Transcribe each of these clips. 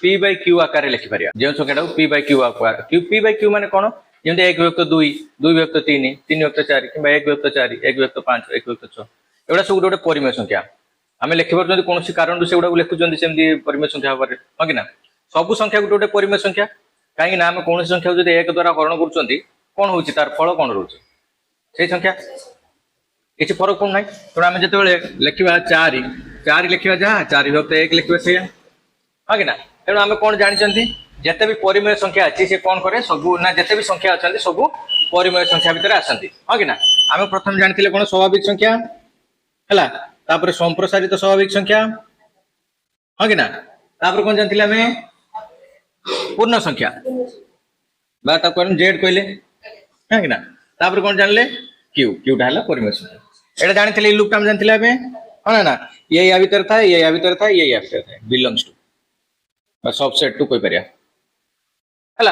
P bye Q आकार लिखिपर जो संख्या पी बाय क्यू आकार पी बाय क्यू मान कौन जमी 1 विभक्त 2 2 विभक्त 3 3 विभक्त 4 कि 1 विभक्त 4 1 विभक्त 5 1 विभक्त 6 एगुड़ा सब गोटे परिमेय संख्या आम लिखिपार कौन कारण से गुड़ा लिखुं सेमती परिमेय संख्या भाव हाँ कि सब संख्या गोटे गोटे परिमेय संख्या कहीं आम कौन संख्या जो 1 द्वारा हरण कर कौन हो तार फल कौन रोचे से संख्या किसी फरक पड़ना तेणु आम जो लिखा 4 4 लिखा जहाँ 4 विभक्त 1 लिखा से हाँ कि तेणु आम कौन जानते जिते भी परिमेय संख्या अच्छी से कौन करे सब ना जिते भी संख्या अच्छा सब परिमेय संख्या भितर आसती हाँ कि आम प्रथम जानते कौन स्वाभाविक संख्या है संप्रसारित स्वाभाविक संख्या हाँ कि कौन जानते आम पूर्ण संख्या जेड कहले हाँ कि कौन जानले क्यू क्यूटा है परिमेय संख्या एटा जानते लुक आम जानते हाँ ना ये या भीतर था ये या भीतर था ये या भीतर था बिलोंग्स टू सबसेट टू कही पारिया है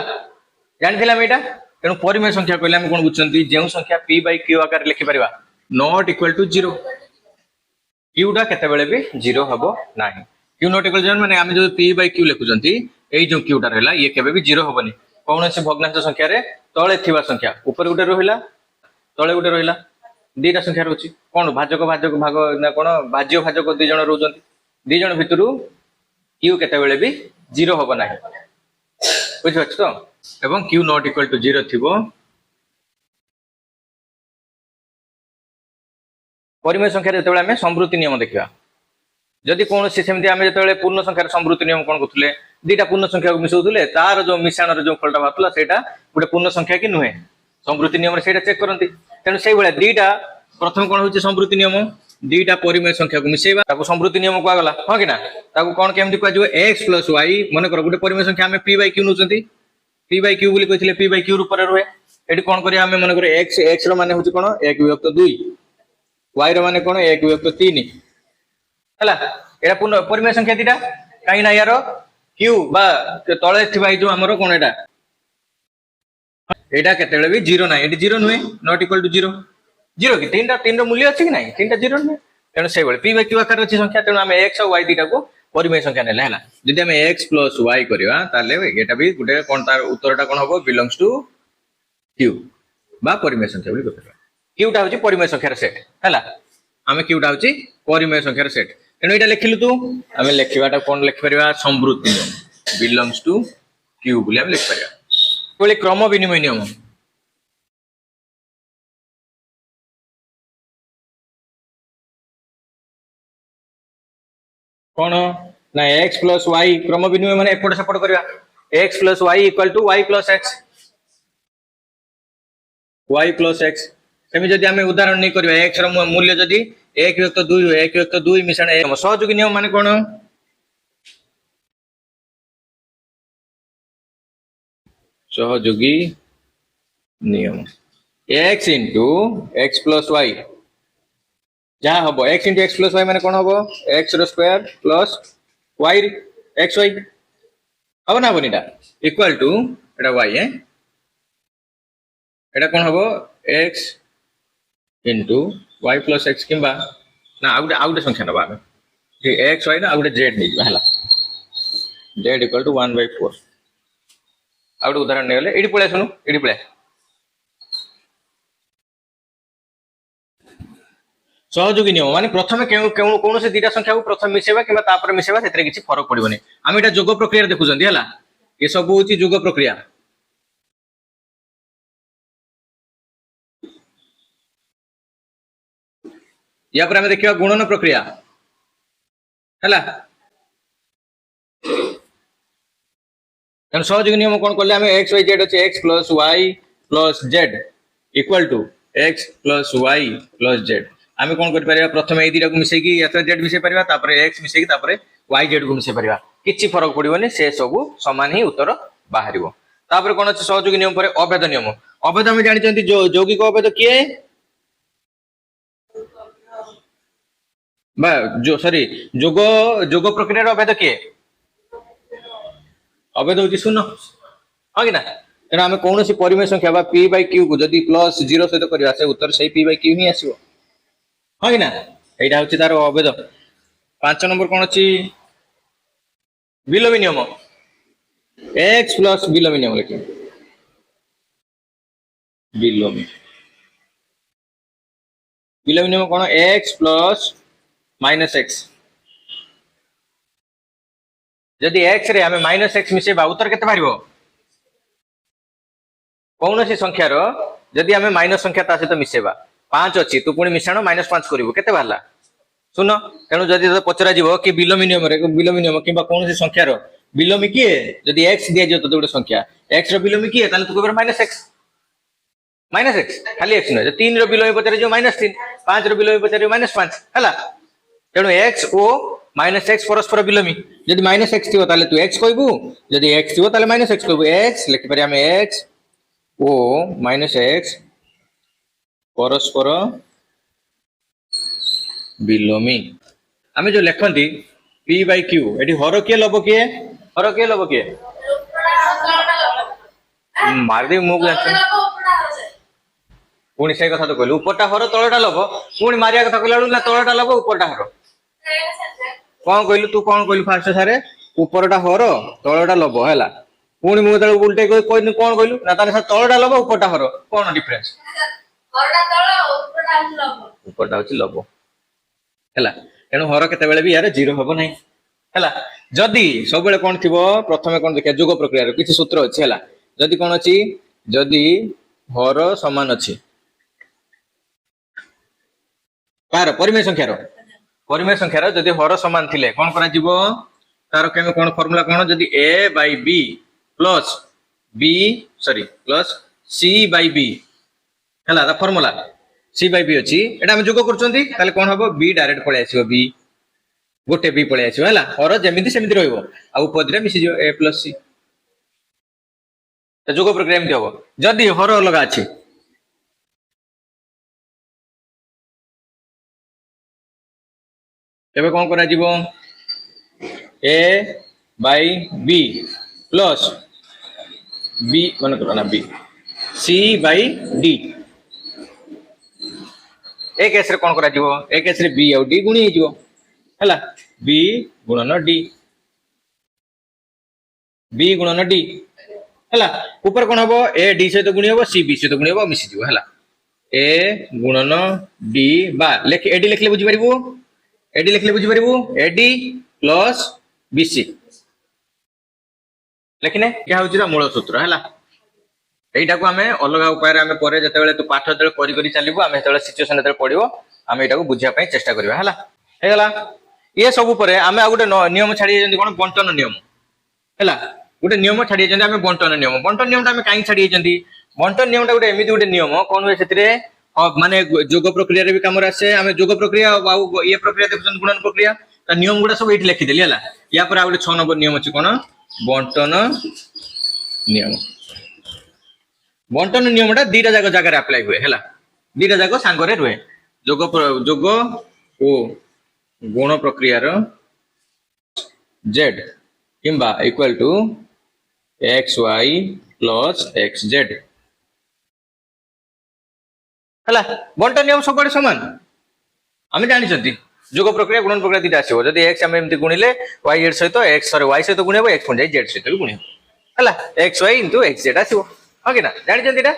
जानते आम यहाँ तेणु परिमेय संख्या कहले कौन बुझे जो संख्या पी बाय क्यू आकार लिखिपर नॉट इक्वल टू 0 क्यूटा केतबेले भी 0 हम ना क्यू नॉट इक्वल 0 माने आम जो पी बाय क्यू लिखुचंती एई जो क्यूटा रहला ये केबे भी 0 होबनी कौन से भग्नांश संख्या रे तळे थिबा संख्या ऊपर गुटे रहिला तळे गुटे रहिला दीटा संख्या रहउची कौन भाजक भाजक भाग ना कौन भाज्य भाजक दि जण रहउचंती दि जण भितरु क्यू केतबेले भी 0 होब नाही बुझि पाछ तो एवं क्यू नॉट इक्वल टू 0 थिबो परिमेय संख्या जेतेबेले आमे संवृत्ति नियम देखिबा जदि कौन से सेमती आमे जेतेबेले पूर्ण संख्या संवृत्ति नियम कौन करथुले दीटा पूर्ण संख्या को मिसौथुले तार जो मिश्रण जो फलटा बातला सेटा गोटे पूर्ण संख्या कि नुहे संवृत्ति नियम सेटा चेक करंती तेनु सेई बेले दीटा प्रथम कौन होची संवृत्ति नियम दीटा परिमेय संख्या को मिसेबा ताको संवृत्ति नियम को आगला हां कि ना ताको कौन केमती को जो x + y माने कर गोटे परिमेय संख्या आमे p / q नुचंती p / q बोली कहिथिले p / q रूप रे रहे एडी कौन करिया आमे माने कर x रो माने होची कोन 1 विभक्त 2 y रो माने कोन 1 विभक्त 3 हला एटा पूर्ण परिमेय संख्या दीटा काई ना यार q बा तळे थिबा जो हमरो कोन एटा केतेले भी 0 ना एटी 0 नुहे नॉट इक्वल टू 0 0 कि तीन मूल्य अच्छी कि नहीं 3टा 0 नुहे तेणु से पी बाय क्यू आकार अच्छी संख्या तेणु आम x और y दीटा को परिमेय संख्या नेले है जदि आम x + y करवा ताले एटा भी गोटे कोन तार उत्तरटा कोन हबो बिलोंग्स टू q बा परिमेय संख्या बोली कहबा क्यूटा होची परिमेय संख्यार सेट हैला आम क्यूटा होची परिमेय संख्यार सेट तेणु एटा लिखिलु तू आम लिखिबाटा कोन लिखि परिबा संवृत्ति नियम बिलोंग्स टू q बोली आम लिखि परिबा बोले क्रम विनिमय नियम कौन ना x + y क्रम विनिमय माने एपट सपोर्ट करबा x + y = y + x y + x semi जदि आमे उदाहरण नहीं करबा x रो मूल्य जदि 1 विभक्त 2 1 विभक्त 2 मिश्रण 1 सहयोगी नियम माने कोन सहयोगी नियम x * x + y जहाँ हम x * x + y माने कोन हबो x रो स्क्वायर प्लस y xy अब ना बनीटा इक्वल टू एटा y है एटा कोन हबो x * y + x किबा ना आउटे संख्या नबा ठीक x y ना आउटे z नै हला z = 1/4 आउटे उदाहरण नेले एडी पळे सुनु एडी पळे सहयोगी नियम माने प्रथमे कौन से दीटा संख्या को प्रथम मिसेबा किबा तापर मिसेबा सेतरे किछि फरक पड़िबोनी हम एटा जोग प्रक्रिया देखुचंदी हला ये सब होची जोग प्रक्रिया या पर हम देखिबा गुणन प्रक्रिया हला सहयोगी नियम कोन करले हम x y z अछि x + y + z = x + y + z आमे कोन कर परिबा प्रथम ए दीटा को मिसे की या z मिसे परिबा तापर x मिसे की तापर y z को मिसे परिबा किछि फरक पड़िबोनी से सब समान ही उत्तर बाहरिबो तापर कोन अछि सहयोगी नियम पर अभेद नियम अभेद हम जानि चंती जो यौगिक अभेद किए बा जो सॉरी जोग जोग प्रक्रिया रो अभेद किए अभेद होची शून्य हां कि ना तेना हम कोन से परिमेय संख्या बा p / q को जदी +0 सहित करबा से उत्तर सही p / q ही आसीबो हाँ कि ना एटा होची तार अभेद 5 नंबर कोन अछि विलोमी नियम एक्स प्लस बिलोमी नियम लिखे बिलोमी बिलोमी नियम कौन एक्स प्लस माइनस एक्स जदि एक्स रे आमे माइनस एक्स मिसेबा उत्तर केते बाहरिबो कौन सी संख्यार जदि आमे माइनस संख्या ता सहित मिसेबा 5 अछि तू पुणी मिश्रण -5 करिवो केते बाहरला सुन तेणु जदि पचरा जीवो कि बिलोमी नियम किंबा कौन सी संख्यार बिलोमी किए जदि एक्स दिया जो तो गोटे संख्या एक्स रो बिलोमी किए ताले तू कहबो माइनस एक्स खाली एक्स न 3 रो बिलोमी पचरे जो -3 5 रो बिलोमी पचरे -5 हला तेणु एक्स ओ माइनस एक्स परस्पर बिलोमी जदि माइनस एक्स थियो ताले तू एक्स कहबू जदि एक्स थियो ताले माइनस एक्स कहबू एक्स लिखि पारे हमें एक्स ओ माइनस एक्स परस्पर बिलोमी आमे जो लेखंती p by q एठी हर के लब के मारदी मुख जान पुणी से कथा तो कहलु ऊपरटा हर तळटा लब पुणी मारिया कथा कहलाडू ना तळटा लब ऊपरटा हर कौन कहलु तू कौन कहलु फास्ट सारे ऊपरटा हर तळटा लब हैला पुणी मु तळ उल्टे कोन कहलु ना ताने तळटा लब ऊपरटा हर कौन डिफरेंस हरटा तळ ऊपरटा होची लब हैला तेणु हर केते बेले भी यार जीरो हबो नहीं हैला जदी सब बेले कोन थिबो प्रथमे कोन देखा जोग प्रक्रिया रो किछि सूत्र अछि हैला जदी कोन अछि जदी हर समान अछि कार परिमेय संख्या रो जदी हर समान थिले कोन करा जीवो तार केमे कोन फार्मूला कोन जदी a by b plus c by b हैला ता फार्मूला c by b अछि एटा हम जोग करचंती ताले कोन हबो b डायरेक्ट पळे आसीबो b गोटे b पळे आसीबो हैला और जेमिति सेमिति रहइबो आ उपदरे मिसि जो a plus c त जोग प्रक्रिया एमति हबो जदी हर लगा अछि तबे कोन करा जीवो a by b plus b मन करो ना b c by d एक केस रे कोन करा जीवो एक केस रे b और d गुणी हे जीवो हैला b गुणन d हैला ऊपर कोन हबो a d से तो गुणी हबो c b से तो गुणी हबो मिसि जीवो हैला a गुणन d बा लेख ad लिखले बुझी परिबो ad लिखले बुझी परिबो ad प्लस bc लेखिने क्या होची मूल सूत्र हैला एटा को हमें अलग उपाय रे हमें परे जते बेले तू पाठ जते करि करि चलीबो हमें जते सिचुएशन जते पडिबो हमें एटा को बुझिया पय चेष्टा करबा हैला हे गला ये सब परे हमें आ गुटे नियम छाडी जंदी कोन बंटन नियम हैला गुटे नियम छाडी जंदी हमें बंटन नियमटा हमें काई छाडी जंदी बंटन नियमटा गुटे एमिति गुटे नियम कोन होय सेतिरे माने जोग प्रक्रिया रे भी काम आसे हमें जोग प्रक्रिया ये प्रक्रिया देखन गुणन प्रक्रिया ता नियम गुडा सब एठी लिखि देली हैला या पर आ गुटे 6 नंबर नियम अछि कोन बंटन नियमटा दीटा जगह रे अप्लाई हुए हैला दीटा जगह सांग रे रुए जोग ओ गुण प्रक्रिया रो z किंबा equal to xy plus xz हैला बंटन नियम सब समान हमें जानि छथि जोग प्रक्रिया गुणन प्रक्रिया दीटा आसीबो जदी x हम एमति गुणिले y z सहित x और y सहित गुणिबो x पुन जाई z सहित भी गुणिबो हैला xy * xz आसीबो ओके ना जानि छथि एटा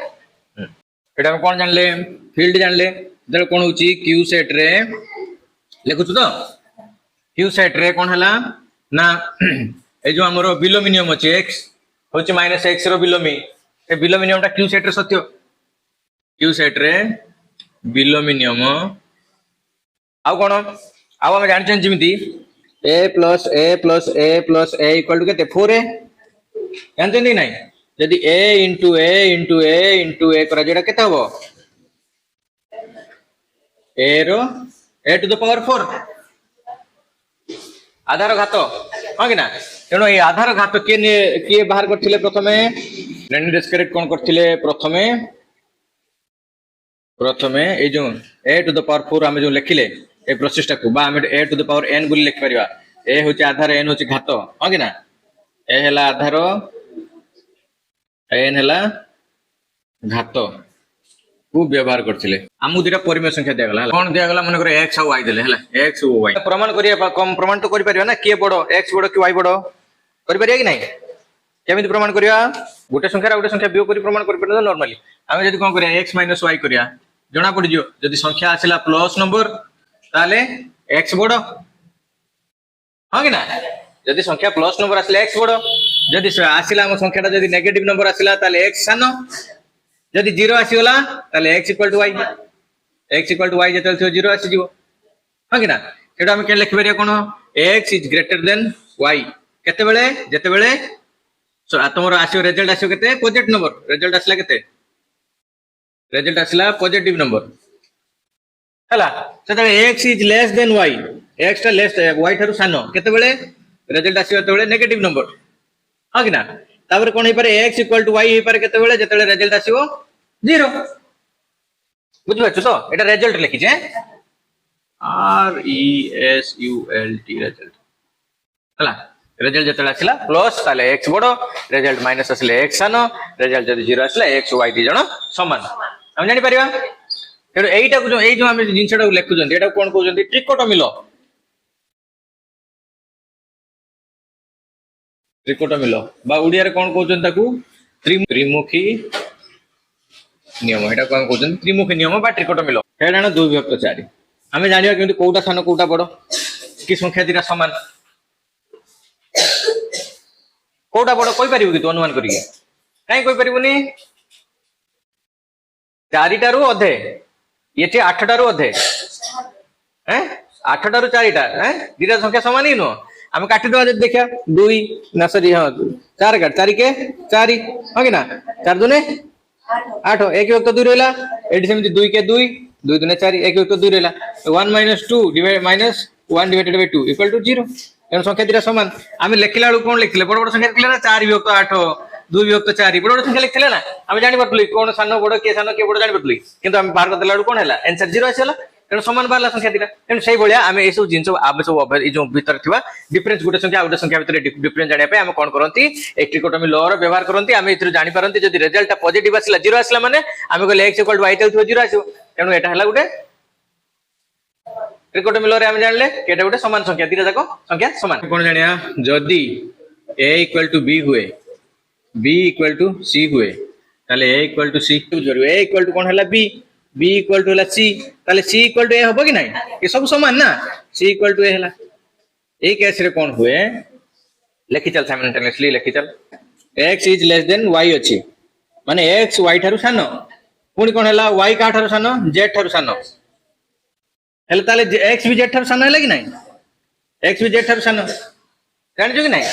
एटा हम कोन जानले फील्ड जानले जदे कोन होची q सेट रे लिखु तो q सेट रे कोन हला ना ए जो हमरो बिलोमी नियम अछि x होची -x रो बिलोमी ए बिलोमी नियमटा q सेट रे सत्य q सेट रे बिलोमी नियम आ कोन आ हम जानि छन जिमिति a plus a plus a plus a equal to केते 4a जानते नहीं यदि a into a into a into a करा जेडा केते हबो a row a to the power 4 आधार घात हां कि ना तेनो ए आधार घात के बाहर करथिले प्रथमे लेनिन डिस्क्रिप्ट कोन करथिले प्रथमे ए जो a to the power 4 हम जो लिखिले ए प्रोसेस को बा हम a to the power n बोली लिख परिबा ए होची आधार n होची घात हां कि ना ए हला आधार n हला घात को व्यवहार करथिले हमु दिटा परिमेय संख्या दिया गला कोन दिया गला मन करे x और y देले हला x और y प्रमाण करिया कम प्रमाण तो करि परिबा ना के बडो x बडो कि y बडो करि परिया कि नहीं केमिति प्रमाण करिया गोटे संख्या गोटे संख्या वियोग करी प्रमाण कर नॉर्मली आम जब कौन करिया x माइनस y करिया जना पड़ जो जदि संख्या आसला प्लस नंबर ताले x बड़ हाँ कि ना जदि संख्या प्लस नंबर आसला x बड़ जदि आसला आम संख्याटा जदि नेगेटिव नंबर आसला ताले x सान जदि 0 आसीगला ताले x इक्वल टू y जते 0 आसी जीवो हाँ कि ना सेटा हम के लिखि परिया कोन x is greater than y केते बेले जते बेले तुमर आसो रिजल्ट आसो केते पॉजिटिव नंबर रिजल्ट आसला केते रिजल्ट आसला पॉजिटिव नंबर हला सेटा x is less than y x टा लेस y थारु सानो केते बेले रिजल्ट आसो केते बेले नेगेटिव नंबर हां कि ना तापर कोन हे पारे x इक्वल टू y हे पारे केते बेले जते बेले रिजल्ट आसीबो 0 बुझ पाछो तो एटा रिजल्ट लिखि जे RESULT रिजल्ट हला रिजल्ट जते आसला प्लस ताले x बड़ रिजल्ट माइनस आसले x सानो रिजल्ट जदि 0 आसला x y दी जण समान हम जानि परिबा तेरो एइटा को जो हम जिंसटा लेखु जंती एटा कोन कहउ जंती ट्रिकोटोमी लॉ बा उडिया रे कोन कहउ जंती ताकू त्रिमुखी नियम एटा कोन कहउ जंती त्रिमुखी नियम बा ट्रिकोटोमी लॉ हेडा न 2 विभक्त 4 हमें जानिबा केमति कोउटा सानो कोउटा बड़ कि संख्या दिरा समान कोटा बड़ कोई पारिबो कि तू अनुमान करिके काई कोई पारिबोनी 4 टारू अधे येठी 8 टारू अधे हैं 8 टारू 4 टा हैं दिरा संख्या समान ही नो हम काटी दवा जब देखिया 2 ना सॉरी हां 4 काट 4 के 4 हो कि ना 4 दुने 8 एक विभक्त 2 रहला एडी सेमति 2 के 2 2 दुने 4 एक विभक्त 2 रहला 1 - 2 divide minus 1 divided by 2 equal to 0 एन संख्या दिरा समान आमे लेखिला बेलू कोन लिखले बड़ बड़ संख्या लिखले ना 4 विभक्त 8 2 विभक्त 4 बड़ बड़ संख्या लिखले ना आमे जानि पटली कोन सानो बड़ के बड़ जानि पटली किंतु आमे बाहर कर देला कोन हैला आंसर 0 आसेला एन समान बाला संख्या दिरा एन सही भलिया आमे एसो जिंस आबे सब ए जो भीतर थिबा डिफरेंस गुटे संख्या भीतर डिफरेंस जानिया पे आमे कोन करंती ए ट्रिकोटोमी लॉ रो व्यवहार करंती आमे इथरो जानि परंती जदि रिजल्ट पॉजिटिव आसला 0 आसला माने आमे कहले x = y tel 0 आसो एनु एटा हैला गुटे ट्रिकोटोमी लॉ रे हम जानले केटा गुटे समान संख्या दिरा जाको संख्या समान कोन जानिया जदी a = b हुए b = c हुए ताले a = c जरू a = कोन हैला b b = हैला c ताले c = a होबो कि नाही ये सब समान ना c = a हैला ए केस रे कोन हुए लेखि चल साइमल्टेनियसली लेखि चल x is less than y अछि माने x y थारु सानो पुनी कोन हैला y का थारु सानो z थारु सानो हेले ताले x भी z थारु सानो हैला कि नाही x भी z थारु सानो जानि जो कि नाही